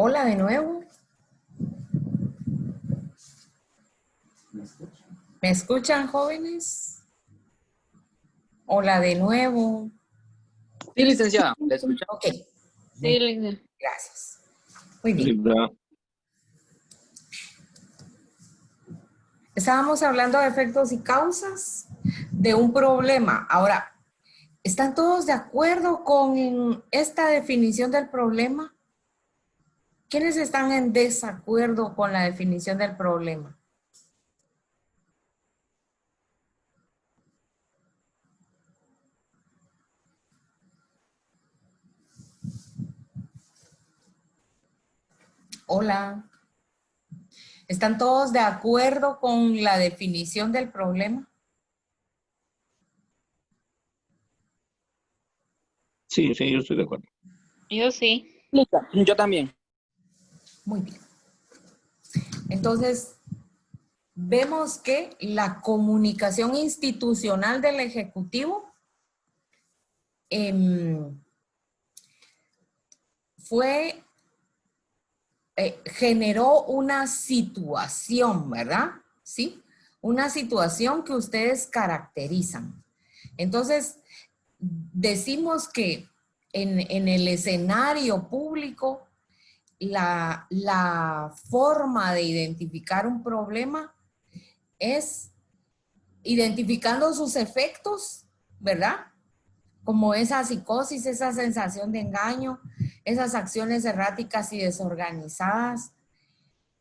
Hola de nuevo. ¿Me escuchan, jóvenes? Hola de nuevo. Sí, licenciada, ¿la escucha? Ok, Sí, muy Linda. gracias. Muy bien. Linda. Estábamos hablando de efectos y causas de un problema. Ahora, ¿están todos de acuerdo con esta definición del problema? ¿Quiénes están en desacuerdo con la definición del problema? Hola. ¿Están todos de acuerdo con la definición del problema? Sí, yo estoy de acuerdo. Yo sí. Linda. Yo también. Muy bien. Entonces, vemos que la comunicación institucional del Ejecutivo generó una situación, ¿verdad? ¿Sí? Una situación que ustedes caracterizan. Entonces, decimos que en el escenario público, la forma de identificar un problema es identificando sus efectos, ¿verdad? Como esa psicosis, esa sensación de engaño, esas acciones erráticas y desorganizadas,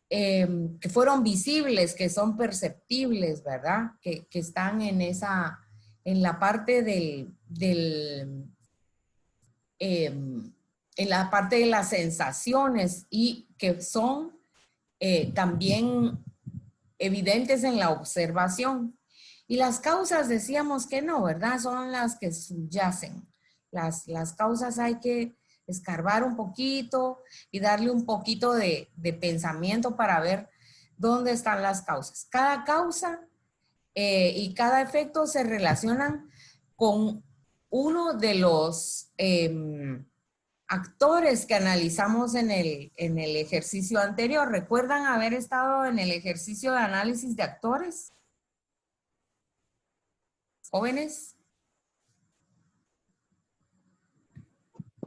que fueron visibles, que son perceptibles, ¿verdad? Que están en la parte en la parte de las sensaciones y que son también evidentes en la observación. Y las causas decíamos que no, ¿verdad? Son las que subyacen. Las causas hay que escarbar un poquito y darle un poquito de pensamiento para ver dónde están las causas. Cada causa y cada efecto se relacionan con uno de los actores que analizamos en el ejercicio anterior. ¿Recuerdan haber estado en el ejercicio de análisis de actores? ¿Jóvenes?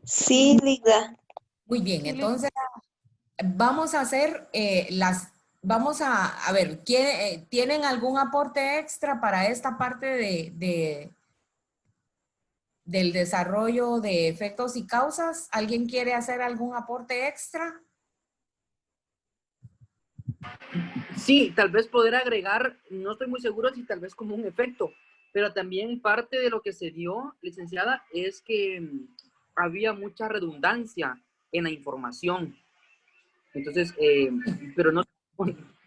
Sí, Linda. Muy bien, entonces vamos a hacer vamos a ver, ¿tienen algún aporte extra para esta parte del desarrollo de efectos y causas? ¿Alguien quiere hacer algún aporte extra? Sí, tal vez poder agregar, no estoy muy seguro si tal vez como un efecto, pero también parte de lo que se dio, licenciada, es que había mucha redundancia en la información. Entonces, pero no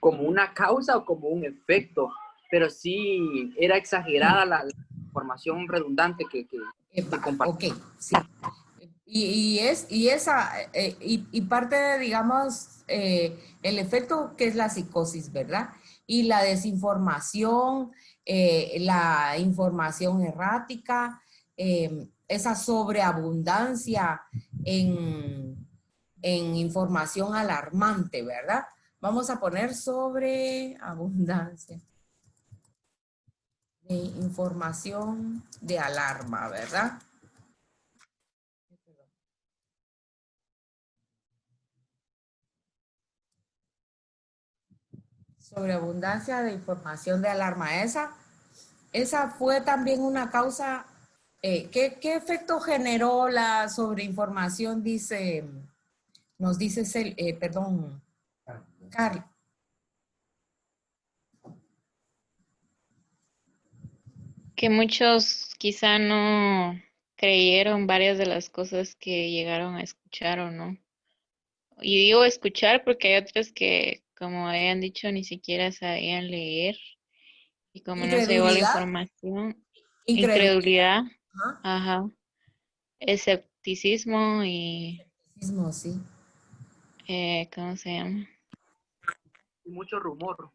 como una causa o como un efecto, pero sí era exagerada la información redundante que compartía. Ok, sí. Y parte de, digamos, el efecto que es la psicosis, ¿verdad? Y la desinformación, la información errática, esa sobreabundancia en información alarmante, ¿verdad? Vamos a poner sobreabundancia de información de alarma, ¿verdad? Sobreabundancia de información de alarma. Esa fue también una causa. ¿Qué efecto generó la sobreinformación? Nos dice, perdón, Carl. Que muchos quizá no creyeron varias de las cosas que llegaron a escuchar o no. Y digo escuchar porque hay otras que, como habían dicho, ni siquiera sabían leer. Y como no se llegó la Incredulidad. información, Incredulidad. incredulidad, Ajá. ajá, escepticismo y, Escepticismo, sí. ¿cómo se llama? Y mucho rumor.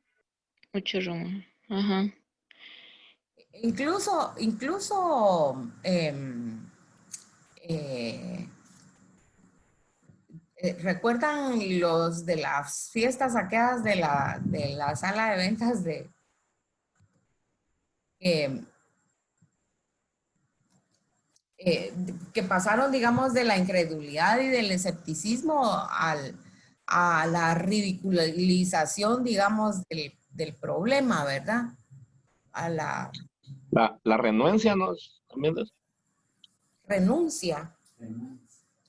Mucho rumor. Ajá. Incluso eh, ¿Recuerdan los de las fiestas saqueadas de la sala de ventas eh, que pasaron, digamos, de la incredulidad y del escepticismo a la ridiculización, digamos, del problema, ¿verdad? A la La renuencia, ¿no? También es renuncia,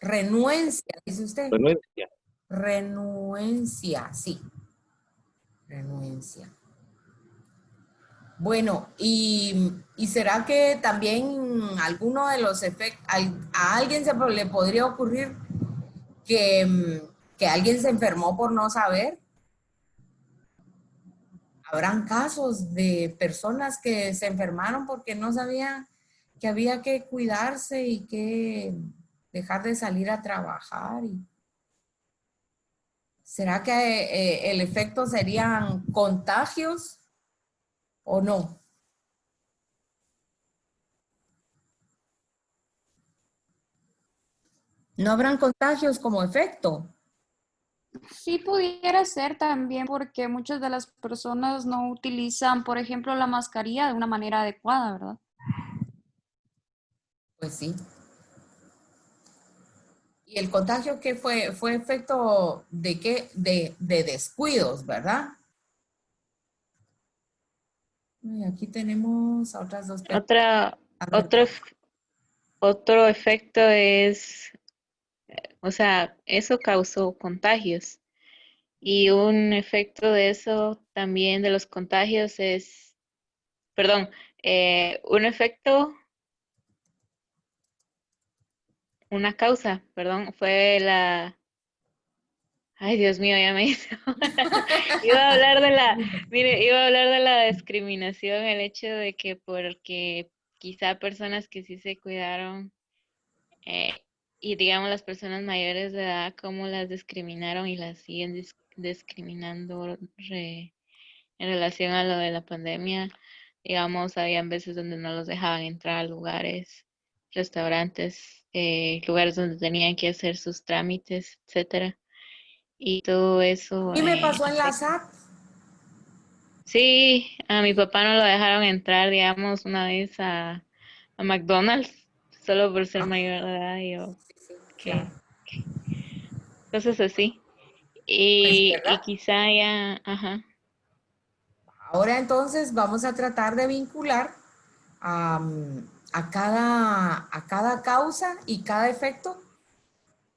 renuencia, dice usted. renuencia. Renuencia, sí, renuncia. Bueno, y será que también alguno de los efectos, a alguien le podría ocurrir que alguien se enfermó por no saber? Habrán casos de personas que se enfermaron porque no sabían que había que cuidarse y que dejar de salir a trabajar. ¿Será que el efecto serían contagios o no? ¿No habrán contagios como efecto? Sí pudiera ser también porque muchas de las personas no utilizan, por ejemplo, la mascarilla de una manera adecuada, ¿verdad? Pues sí. ¿Y el contagio qué fue? Fue efecto de qué? De descuidos, ¿verdad? Y aquí tenemos a otras dos personas. Otra, A ver, otro, otro efecto es, o sea, eso causó contagios. Y un efecto de eso también de los contagios es, perdón, un efecto, una causa, perdón, fue la, ay Dios mío, ya me hizo. Iba a hablar de la, mire, iba a hablar de la discriminación, el hecho de que porque quizá personas que sí se cuidaron eh, y digamos las personas mayores de edad, cómo las discriminaron y las siguen discriminando en relación a lo de la pandemia. Digamos, habían veces donde no los dejaban entrar a lugares, restaurantes, lugares donde tenían que hacer sus trámites, etcétera. Y todo eso y me pasó en la afecta. SAT. Sí, a mi papá no lo dejaron entrar, digamos, una vez a McDonald's, solo por ser mayor de edad, y yo, Sí, sí, claro. que cosas así. Pues, Y ¿verdad? quizá ya, ajá. Ahora entonces vamos a tratar de vincular a cada causa y cada efecto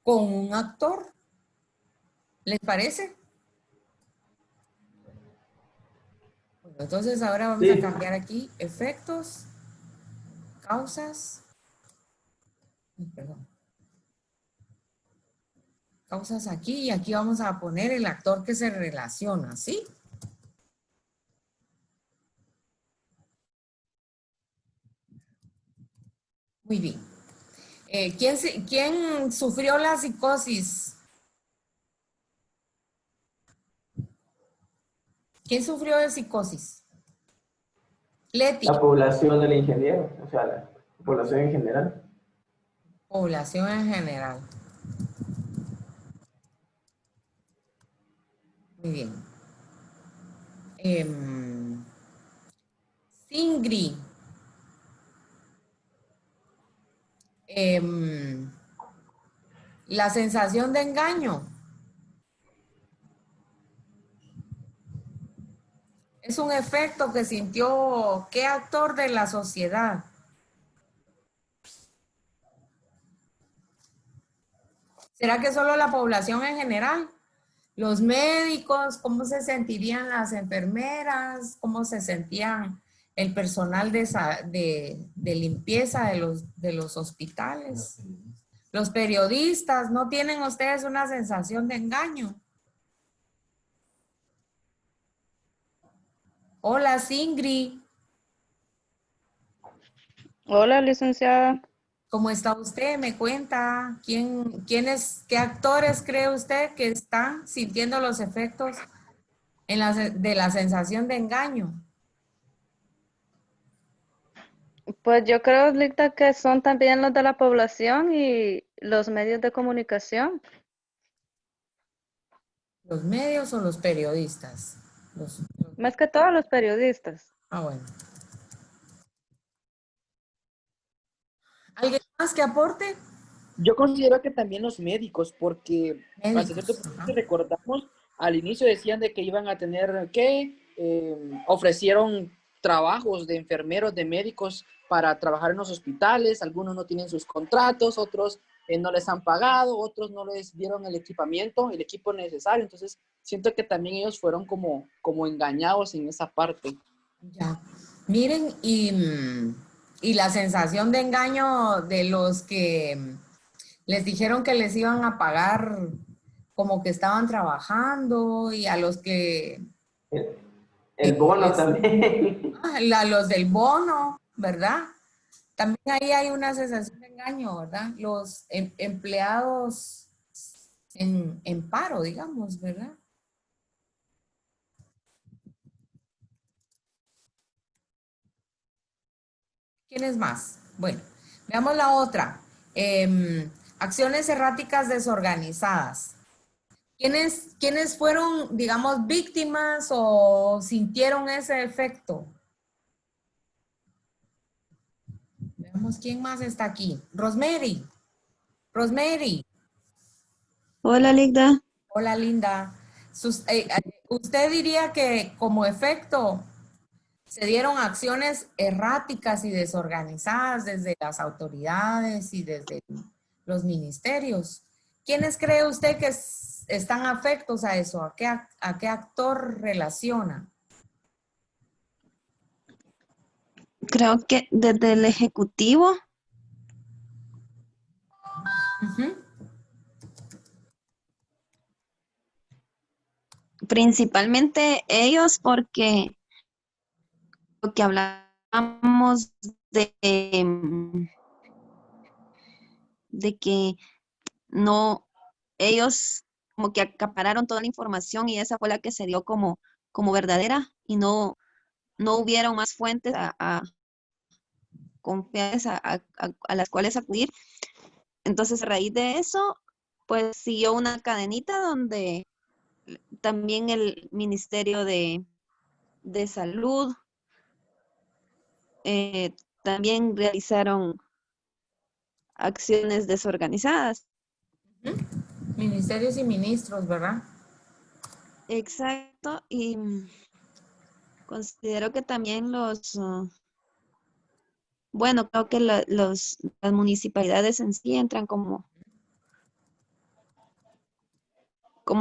con un actor. ¿Les parece? Bueno, entonces ahora vamos a Sí. cambiar aquí efectos, causas, perdón, causas aquí y aquí vamos a poner el actor que se relaciona, ¿sí? Muy bien. ¿Quién sufrió la psicosis? ¿Quién sufrió de psicosis? Leti, La población del ingeniero, o sea, la población en general. población en general. Muy bien. Singri, em, la sensación de engaño es un efecto que sintió qué actor de la sociedad. ¿Será que solo la población en general? Los médicos, ¿cómo se sentirían las enfermeras? ¿Cómo se sentían el personal de limpieza de los hospitales? Los periodistas, ¿no tienen ustedes una sensación de engaño? Hola, Singri, Hola, licenciada. ¿cómo está usted? Me cuenta, qué actores cree usted que están sintiendo los efectos de la sensación de engaño? Pues yo creo, ahorita que son también los de la población y los medios de comunicación. ¿Los medios o los periodistas? Más que todos los periodistas. Bueno. ¿Alguien más que aporte? Yo considero que también los médicos, porque hasta cierto punto, Ajá. si recordamos, al inicio decían de que iban a tener que ofrecieron trabajos de enfermeros, de médicos para trabajar en los hospitales. Algunos no tienen sus contratos, otros no les han pagado, otros no les dieron el equipamiento, el equipo necesario. Entonces, siento que también ellos fueron como engañados en esa parte. Ya. Miren, y la sensación de engaño de los que les dijeron que les iban a pagar como que estaban trabajando y a los que... El bono también. A los del bono, ¿verdad? También ahí hay una sensación de engaño, ¿verdad? Los empleados en paro, digamos, ¿verdad? ¿Quién es más? Bueno, veamos la otra. Acciones erráticas desorganizadas. ¿Quiénes fueron, digamos, víctimas o sintieron ese efecto? Veamos quién más está aquí. Rosemary. Rosemary. Hola, Ligda. Hola, linda. ¿Usted diría que como efecto se dieron acciones erráticas y desorganizadas desde las autoridades y desde los ministerios? ¿Quiénes cree usted que están afectos a eso? ¿A qué actor relaciona? Creo que desde el Ejecutivo, Ujú. principalmente ellos, porque lo que hablamos de que no, ellos como que acapararon toda la información y esa fue la que se dio como verdadera y no hubieron más fuentes confiables a las cuales acudir. Entonces, a raíz de eso, pues siguió una cadenita donde también el Ministerio de Salud también realizaron acciones desorganizadas. Ministerios y ministros, ¿verdad? Exacto, y considero que también bueno, creo que las municipalidades en sí entran como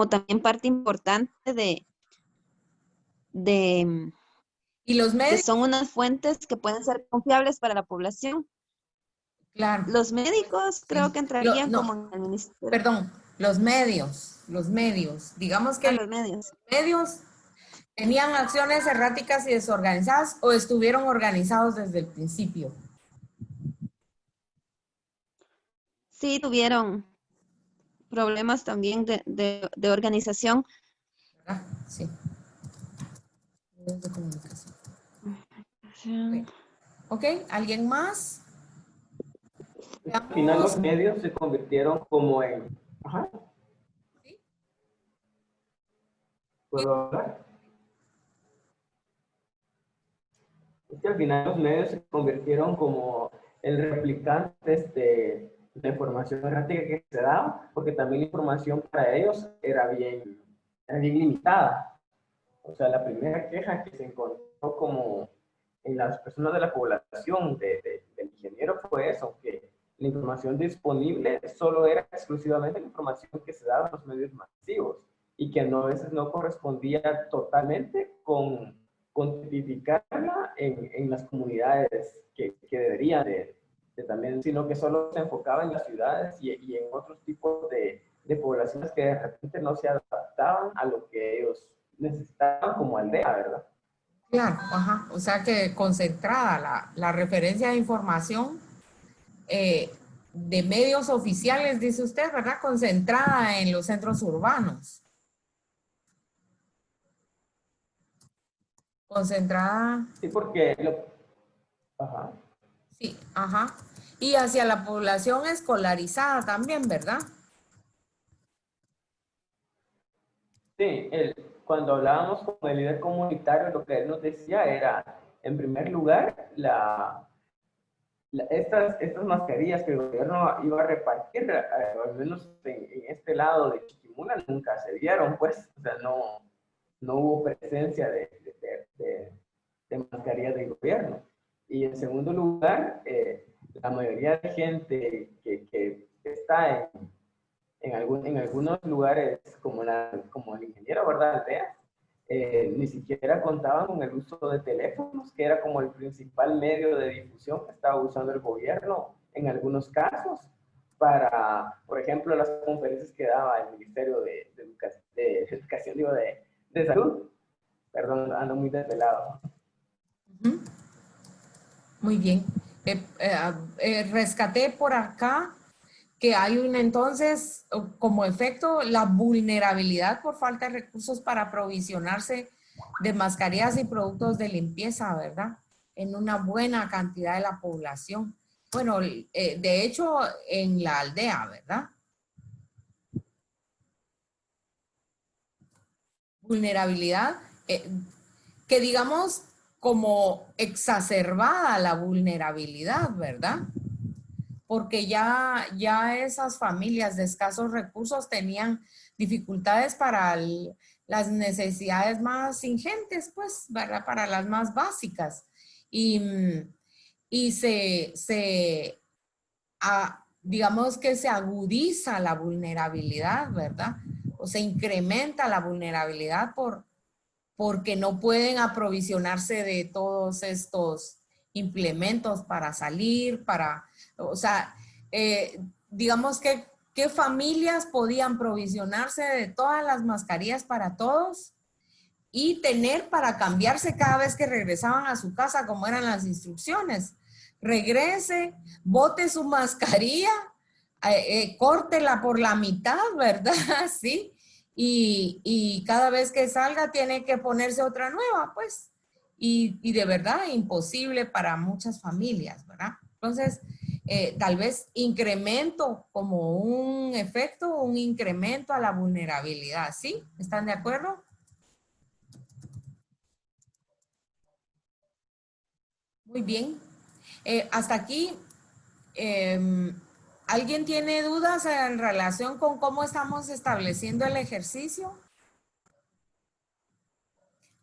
también parte importante de ¿Y los que medios? son unas fuentes que pueden ser confiables para la población. Claro. Los médicos creo que entrarían No, como en el ministerio. perdón, los medios. Digamos que Los medios. medios tenían acciones erráticas y desorganizadas o estuvieron organizados desde el principio. Sí, tuvieron problemas también de organización. ¿Verdad? Sí. Medios de comunicación. Sí. Ok, ¿alguien más? Al final los medios se convirtieron como en... Ajá. ¿Sí? ¿Puedo hablar? Es que al final los medios se convirtieron como el replicante de la información errática que se daba, porque también la información para ellos era bien limitada. O sea, la primera queja que se encontró como en las personas de la población del ingeniero fue eso, que la información disponible solo era exclusivamente la información que se daba en los medios masivos y que no, a veces no correspondía totalmente con tipificarla en las comunidades que deberían de también, sino que solo se enfocaba en las ciudades y en otros tipos de poblaciones que de repente no se adaptaban a lo que ellos necesitaban como aldea, ¿verdad? Claro, ajá. O sea que concentrada la referencia de información de medios oficiales, dice usted, ¿verdad? Concentrada en los centros urbanos. Concentrada. Sí, porque ajá. Sí, ajá. Y hacia la población escolarizada también, ¿verdad? Sí, cuando hablábamos con el líder comunitario, lo que él nos decía era, en primer lugar, estas mascarillas que el gobierno iba a repartir, al menos en este lado de Chiquimula, nunca se dieron, pues, o sea, no hubo presencia de mascarillas del gobierno. Y en segundo lugar, la mayoría de gente que está en algunos lugares, como el ingeniero, ¿verdad? Aldea, ni siquiera contaban con el uso de teléfonos, que era como el principal medio de difusión que estaba usando el gobierno en algunos casos para, por ejemplo, las conferencias que daba el Ministerio de Educación, digo, de Salud. Perdón, ando muy desvelado. Muy bien. Rescaté por acá que hay entonces, como efecto, la vulnerabilidad por falta de recursos para aprovisionarse de mascarillas y productos de limpieza, ¿verdad? En una buena cantidad de la población. Bueno, de hecho, en la aldea, ¿verdad? Vulnerabilidad, que digamos como exacerbada la vulnerabilidad, ¿verdad? Porque ya esas familias de escasos recursos tenían dificultades para las necesidades más ingentes, pues, ¿verdad? Para las más básicas. Y digamos que se agudiza la vulnerabilidad, ¿verdad? O se incrementa la vulnerabilidad porque no pueden aprovisionarse de todos estos implementos para salir, o sea, digamos que ¿qué familias podían provisionarse de todas las mascarillas para todos y tener para cambiarse cada vez que regresaban a su casa, como eran las instrucciones? Regrese, bote su mascarilla, córtela por la mitad, ¿verdad? Sí. Y cada vez que salga tiene que ponerse otra nueva, pues. Y de verdad imposible para muchas familias, ¿verdad? Entonces, tal vez incremento como un efecto, un incremento a la vulnerabilidad, ¿sí? ¿Están de acuerdo? Muy bien. Hasta aquí, ¿alguien tiene dudas en relación con cómo estamos estableciendo el ejercicio?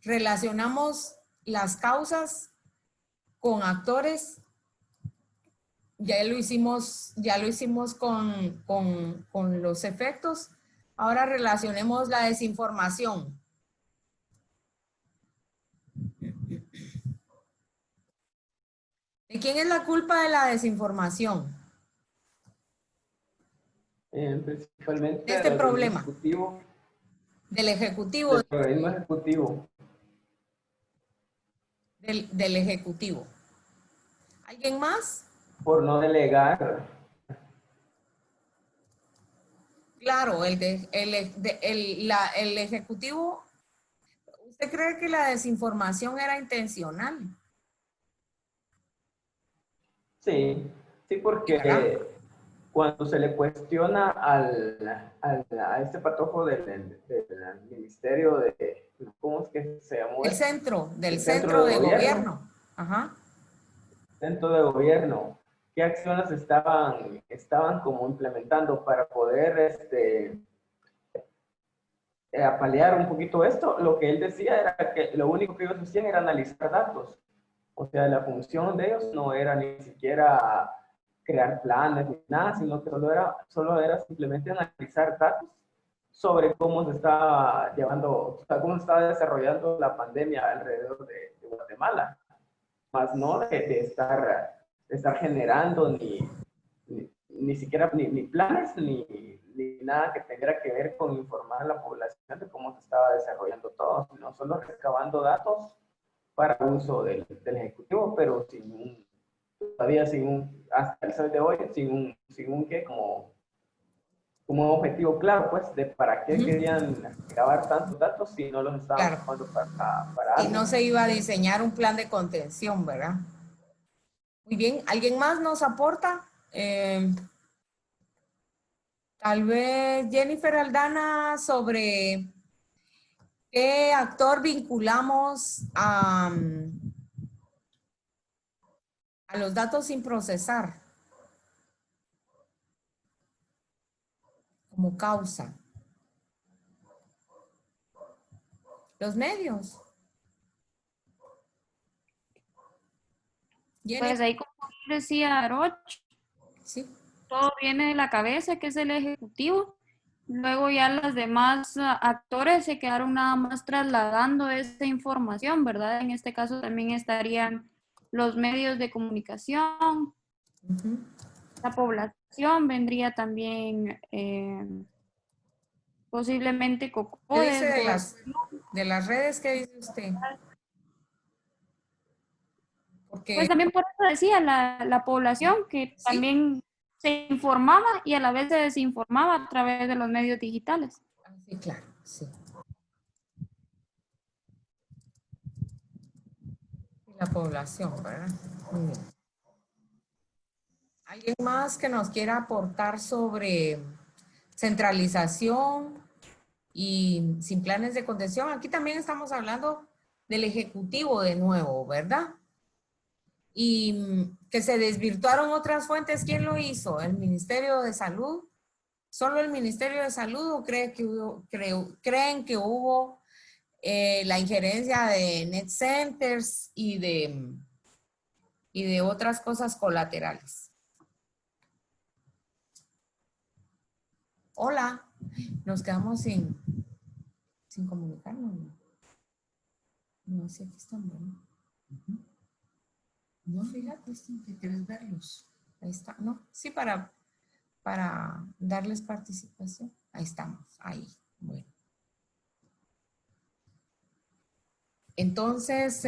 Relacionamos las causas con actores. Ya lo hicimos con los efectos. Ahora relacionemos la desinformación. ¿De quién es la culpa de la desinformación? Principalmente Este del problema. Ejecutivo. Del Ejecutivo. Del organismo ejecutivo. Del Ejecutivo. ¿Alguien más? Por no delegar. Claro, el Ejecutivo. ¿Usted cree que la desinformación era intencional? Sí, porque cuando se le cuestiona a este patojo del Ministerio de, ¿cómo es que se llamó? Del centro de gobierno. Ajá. Centro de gobierno. ¿Qué acciones estaban como implementando para poder paliar un poquito esto? Lo que él decía era que lo único que ellos hacían era analizar datos. O sea, la función de ellos no era ni siquiera crear planes ni nada, sino que solo era simplemente analizar datos sobre cómo se estaba llevando, o sea, cómo se estaba desarrollando la pandemia alrededor de Guatemala, más no de estar generando ni siquiera ni planes ni nada que tenga que ver con informar a la población de cómo se estaba desarrollando todo, sino solo recabando datos para uso del Ejecutivo, pero todavía hasta el sol de hoy, sin un qué, como un objetivo claro, pues, de para qué querían recabar tantos datos si no los estaban ocupando para algo. Y no se iba a diseñar un plan de contención, ¿verdad? Muy bien, ¿alguien más nos aporta? Tal vez Jennifer Aldana sobre ¿Qué actor vinculamos a los datos sin procesar como causa? Los medios. Pues ahí, como decía Aroch, Sí. todo viene de la cabeza, que es el ejecutivo. Luego ya los demás actores se quedaron nada más trasladando esta información, ¿verdad? En este caso también estarían los medios de comunicación, la población, vendría también posiblemente ¿Qué COCODES. dice de las redes? ¿Qué dice usted? Porque, Pues también por eso decía la población que ¿sí? también se informaba y a la vez se desinformaba a través de los medios digitales. Sí, claro, sí. La población, ¿verdad? Muy bien. ¿Alguien más que nos quiera aportar sobre centralización y sin planes de contención? Aquí también estamos hablando del Ejecutivo de nuevo, ¿verdad? Y que se desvirtuaron otras fuentes. ¿Quién lo hizo? ¿El Ministerio de Salud? ¿Solo el Ministerio de Salud o creen que hubo la injerencia de net centers y de otras cosas colaterales? Hola, nos quedamos sin comunicarnos. No sé, aquí están, ¿verdad? No, fíjate, que quieres verlos. Ahí está, ¿no? Sí, para darles participación. Ahí estamos, ahí. Bueno. Entonces,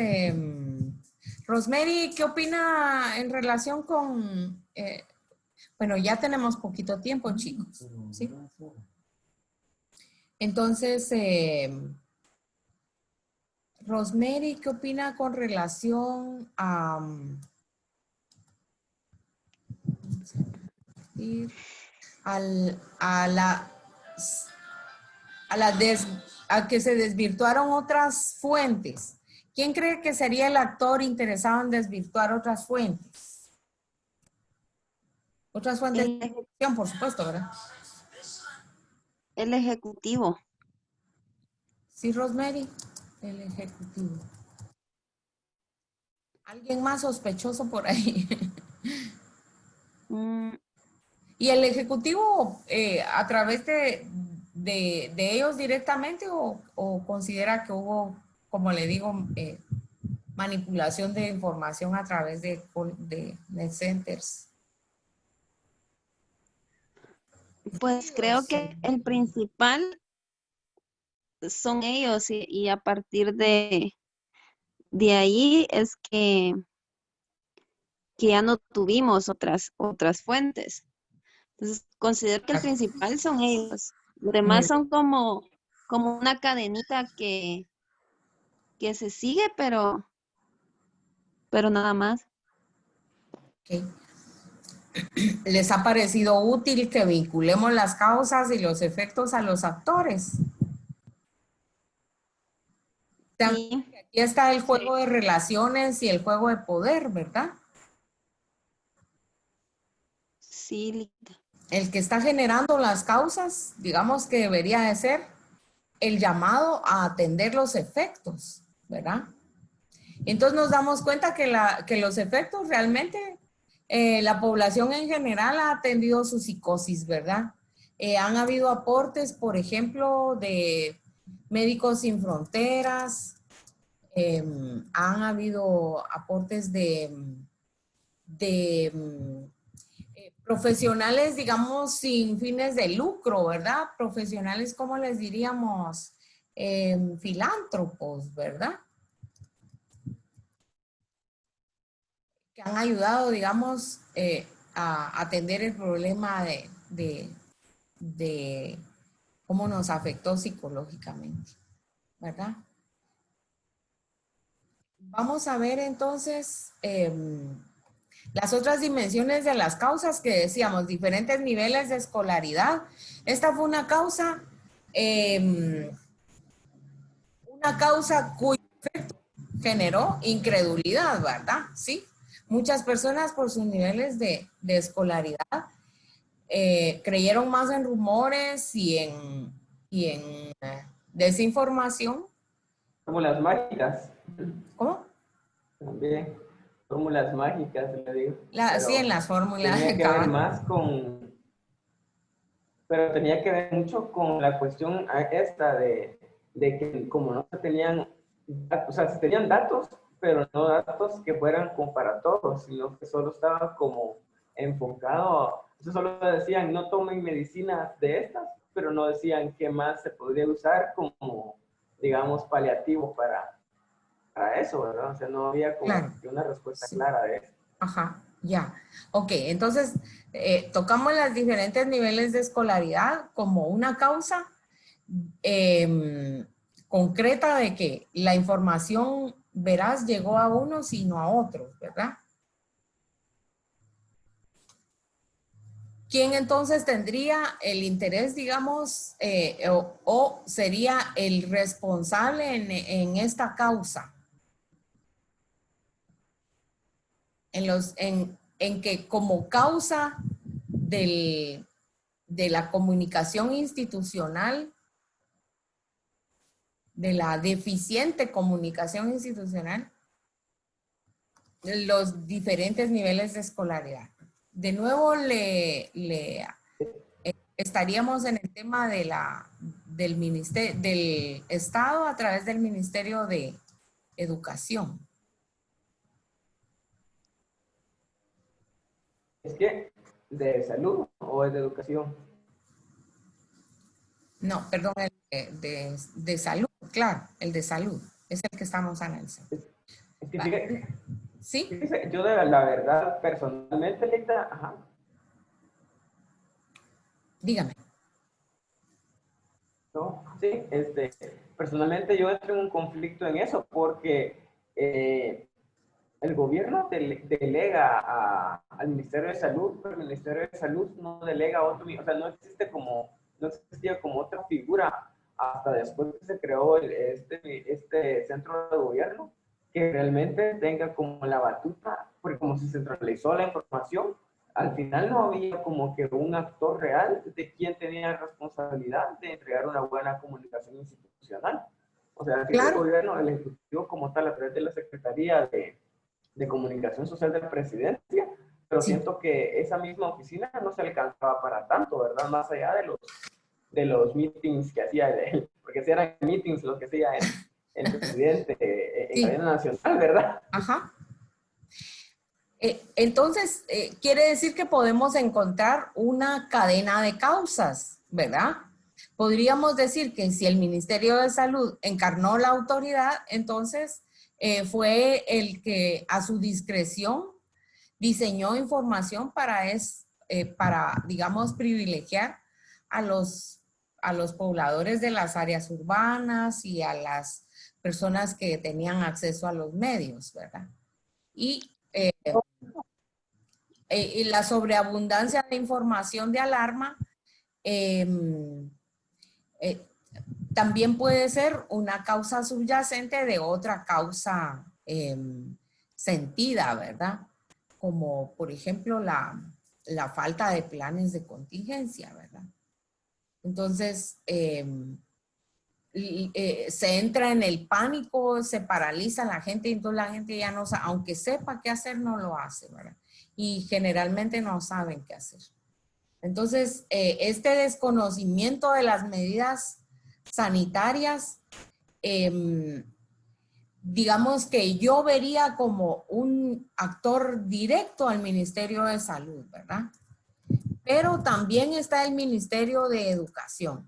Rosemary, ¿qué opina en relación con... bueno, ya tenemos poquito tiempo, chicos. ¿Sí? Entonces, Rosemary, ¿qué opina con relación a... a que se desvirtuaron otras fuentes? ¿Quién cree que sería el actor interesado en desvirtuar otras fuentes? Otras fuentes de información, por supuesto, ¿verdad? El ejecutivo. Sí, Rosemary, el ejecutivo. ¿Alguien más sospechoso por ahí? ¿Y el ejecutivo a través de ellos directamente o considera que hubo, como le digo, manipulación de información a través de net centers? Pues creo que el principal son ellos y a partir de ahí es que ya no tuvimos otras fuentes. Entonces, considero que el principal son ellos. Los demás son como una cadenita que se sigue, pero nada más. Okay. ¿Les ha parecido útil que vinculemos las causas y los efectos a los actores? Sí. Aquí está el juego de relaciones y el juego de poder, ¿verdad? Sí, Lita. El que está generando las causas, digamos que debería de ser el llamado a atender los efectos, ¿verdad? Entonces nos damos cuenta que los efectos realmente, la población en general ha atendido su psicosis, ¿verdad? Han habido aportes, por ejemplo, de Médicos Sin Fronteras, han habido aportes de profesionales, digamos, sin fines de lucro, ¿verdad? Profesionales, ¿cómo les diríamos? Filántropos, ¿verdad? Que han ayudado, digamos, a atender el problema de cómo nos afectó psicológicamente, ¿verdad? Vamos a ver entonces las otras dimensiones de las causas que decíamos, diferentes niveles de escolaridad. Esta fue una causa, una causa cuyo efecto generó incredulidad, ¿verdad? Sí. Muchas personas por sus niveles de escolaridad creyeron más en rumores y en desinformación. Fórmulas mágicas. ¿Cómo? También. Fórmulas mágicas, le digo. Sí, en las fórmulas. Tenía que ver más con... Pero tenía que ver mucho con la cuestión esta de que como no se tenían... O sea, se tenían datos, pero no datos que fueran como para todos, sino que solo estaba como enfocado... Eso solo decían, no tomen medicinas de estas, pero no decían qué más se podría usar como, digamos, paliativo para eso, ¿verdad? O sea, no había como Claro. una respuesta Sí. clara de eso. Ajá, ya. Ok, entonces tocamos los diferentes niveles de escolaridad como una causa concreta de que la información veraz llegó a unos y no a otros, ¿verdad? ¿Quién entonces tendría el interés, digamos, o sería el responsable en esta causa? En que como causa de la comunicación institucional, de la deficiente comunicación institucional, los diferentes niveles de escolaridad. De nuevo, estaríamos en el tema del Estado a través del Ministerio de Educación. Es que, ¿de salud o es de educación? No, perdón, el de salud, claro, el de salud, es el que estamos analizando. Es que fíjate, ¿Sí? fíjese, yo de la verdad, personalmente, Lita, ajá. Dígame. ¿No? Sí, personalmente yo entro en un conflicto en eso porque el gobierno delega al Ministerio de Salud, pero el Ministerio de Salud no delega a otro, o sea, no existía como otra figura hasta después que se creó este centro de gobierno que realmente tenga como la batuta, porque como se centralizó la información, al final no había como que un actor real de quien tenía responsabilidad de entregar una buena comunicación institucional. O sea, Claro. el gobierno, el ejecutivo como tal, a través de la Secretaría de Comunicación Social de la Presidencia, pero Sí. siento que esa misma oficina no se alcanzaba para tanto, ¿verdad? Más allá de los meetings que hacía, porque si eran meetings los que hacía el presidente en Sí. cadena nacional, ¿verdad? Ajá. Entonces, quiere decir que podemos encontrar una cadena de causas, ¿verdad? Podríamos decir que si el Ministerio de Salud encarnó la autoridad, entonces fue el que a su discreción diseñó información para, digamos, privilegiar a los pobladores de las áreas urbanas y a las personas que tenían acceso a los medios, ¿verdad? Y la sobreabundancia de información de alarma también puede ser una causa subyacente de otra causa sentida, ¿verdad? Como por ejemplo la falta de planes de contingencia, ¿verdad? Entonces, se entra en el pánico, se paraliza la gente y entonces la gente ya no sabe, aunque sepa qué hacer, no lo hace, ¿verdad? Y generalmente no saben qué hacer. Entonces, este desconocimiento de las medidas sanitarias, digamos que yo vería como un actor directo al Ministerio de Salud, ¿verdad? Pero también está el Ministerio de Educación.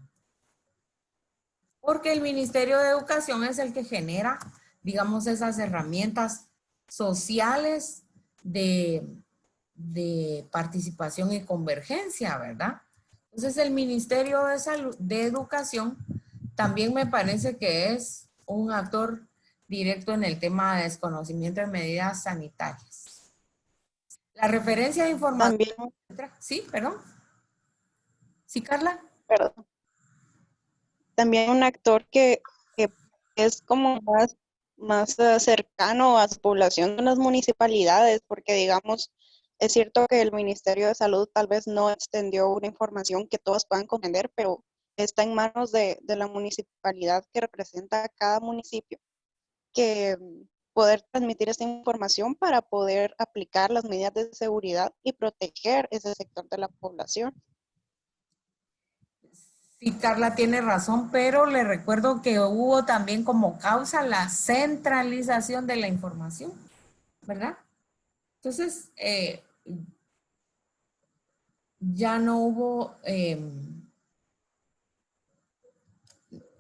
Porque el Ministerio de Educación es el que genera, digamos, esas herramientas sociales de participación y convergencia, ¿verdad? Entonces el Ministerio de Salud, de Educación, también me parece que es un actor directo en el tema de desconocimiento de medidas sanitarias. La referencia de información... También, Sí, perdón. ¿Sí, Carla? perdón. También un actor que es como más cercano a su población de las municipalidades, porque digamos, es cierto que el Ministerio de Salud tal vez no extendió una información que todos puedan comprender, pero está en manos de la municipalidad que representa a cada municipio, que poder transmitir esta información para poder aplicar las medidas de seguridad y proteger ese sector de la población. Sí, Carla tiene razón, pero le recuerdo que hubo también como causa la centralización de la información, ¿verdad? Entonces, ya no hubo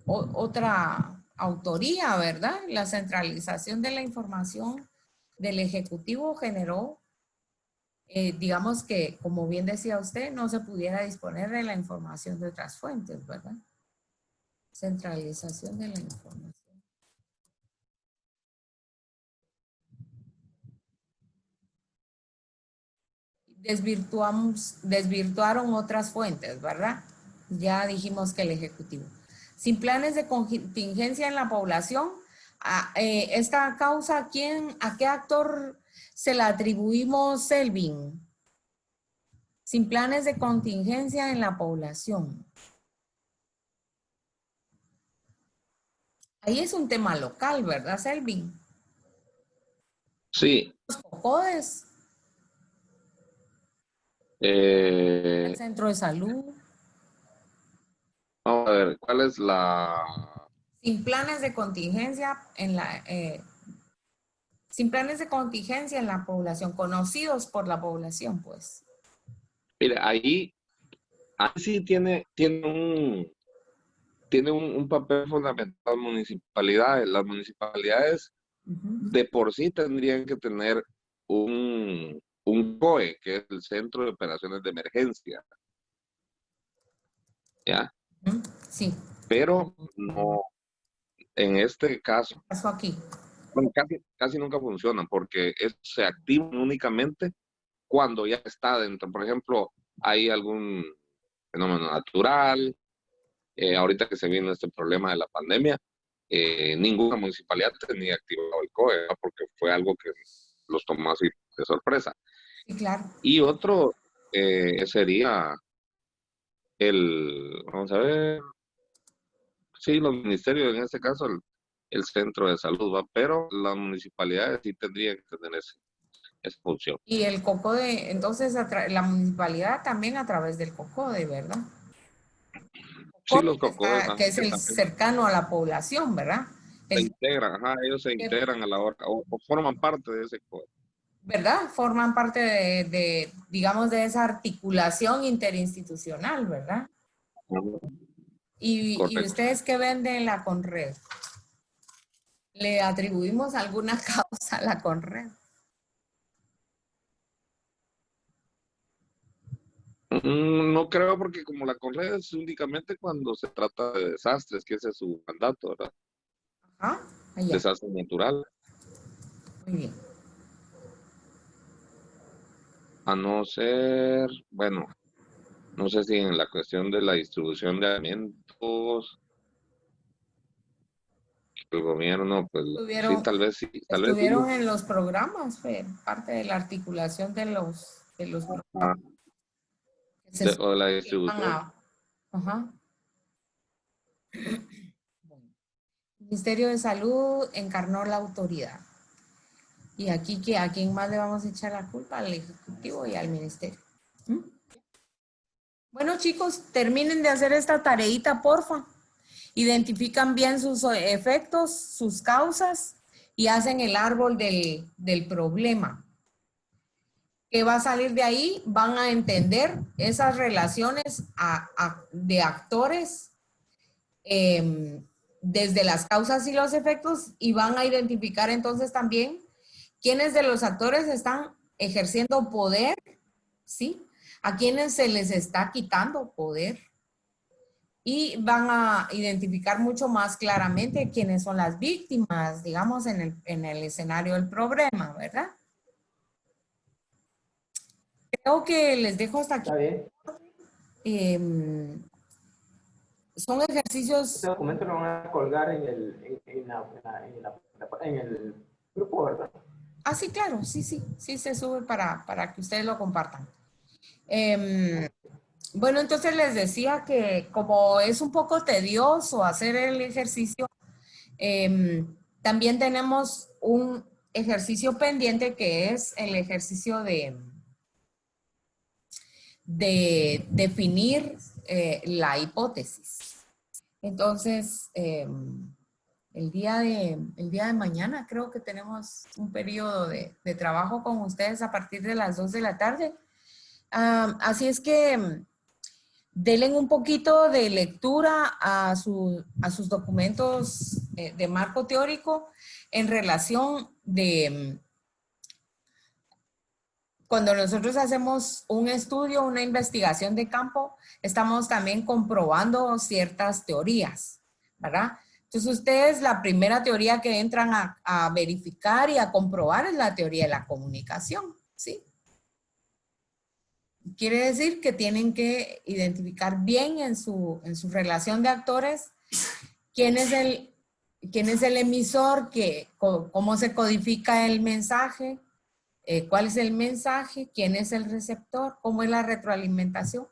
otra autoría, ¿verdad? La centralización de la información del Ejecutivo generó, digamos que, como bien decía usted, no se pudiera disponer de la información de otras fuentes, ¿verdad? Centralización de la información. Desvirtuaron otras fuentes, ¿verdad? Ya dijimos que el Ejecutivo. Sin planes de contingencia en la población, esta causa, ¿a qué actor se la atribuimos, Selvin? Sin planes de contingencia en la población. Ahí es un tema local, ¿verdad, Selvin? Sí. Los COCODES. El centro de salud. Vamos a ver, ¿cuál es la...? Sin planes de contingencia en la... sin planes de contingencia en la población, conocidos por la población, pues. Mire, ahí sí tiene un papel fundamental municipalidades. Las municipalidades de por sí tendrían que tener un COE, que es el Centro de Operaciones de Emergencia. ¿Ya? Sí. Pero no, en este caso, ¿Qué pasó aquí? bueno, casi nunca funcionan porque se activan únicamente cuando ya está dentro. Por ejemplo, hay algún fenómeno natural, ahorita que se viene este problema de la pandemia, ninguna municipalidad tenía activado el COE, ¿no? Porque fue algo que los tomó así de sorpresa. Sí, claro. Y otro sería vamos a ver, sí, los ministerios, en este caso el centro de salud, ¿va? Pero las municipalidades sí tendrían que tener esa función. Y el COCODE, entonces la municipalidad también a través del COCODE, ¿verdad? Sí, los COCODES, que es el cercano a la población, ¿verdad? Se integran, ellos se integran a la hora, o forman parte de ese COE. ¿Verdad? Forman parte digamos, de esa articulación interinstitucional, ¿verdad? ¿Y ustedes qué ven de la Conred? ¿Le atribuimos alguna causa a la Conred? No creo, porque como la Conred es únicamente cuando se trata de desastres, que ese es su mandato, ¿verdad? Ajá. Allá. Desastre natural. Muy bien. A no ser, bueno, no sé si en la cuestión de la distribución de alimentos, el gobierno, pues sí, tal vez sí. Estuvieron en los programas, fue parte de la articulación de los programas. O de la distribución. Ajá. Bueno. El Ministerio de Salud encarnó la autoridad. Y aquí, ¿a quién más le vamos a echar la culpa? Al Ejecutivo y al Ministerio. Bueno, chicos, terminen de hacer esta tareita, porfa. Identifican bien sus efectos, sus causas y hacen el árbol del problema. ¿Qué va a salir de ahí? Van a entender esas relaciones de actores desde las causas y los efectos, y van a identificar entonces también quiénes de los actores están ejerciendo poder, ¿sí? A quienes se les está quitando poder. Y van a identificar mucho más claramente quiénes son las víctimas, digamos, en el escenario del problema, ¿verdad? Creo que les dejo hasta aquí. Está bien. son ejercicios. Este documento lo van a colgar en el grupo, ¿verdad? Ah, sí, claro, sí se sube para que ustedes lo compartan. Bueno, entonces les decía que como es un poco tedioso hacer el ejercicio, también tenemos un ejercicio pendiente que es el ejercicio de definir la hipótesis. Entonces, el día de mañana creo que tenemos un periodo de trabajo con ustedes a partir de las 2 de la tarde. Así es que denle un poquito de lectura a sus documentos de marco teórico en relación de cuando nosotros hacemos un estudio, una investigación de campo, estamos también comprobando ciertas teorías, ¿verdad? Entonces ustedes la primera teoría que entran a verificar y a comprobar es la teoría de la comunicación, ¿sí? Quiere decir que tienen que identificar bien en su relación de actores quién es el emisor, cómo se codifica el mensaje, cuál es el mensaje, quién es el receptor, cómo es la retroalimentación.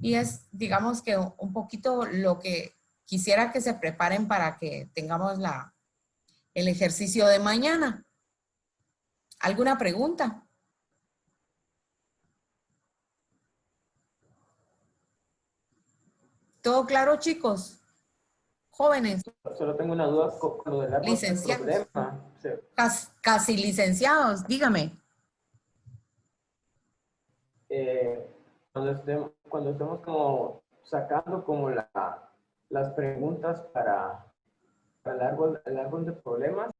Y es, digamos que un poquito lo que quisiera que se preparen para que tengamos el ejercicio de mañana. ¿Alguna pregunta? ¿Todo claro, chicos? Jóvenes. Solo tengo una duda con lo del árbol del problema. Casi licenciados, dígame. Cuando estemos como sacando como las preguntas para el árbol de problemas,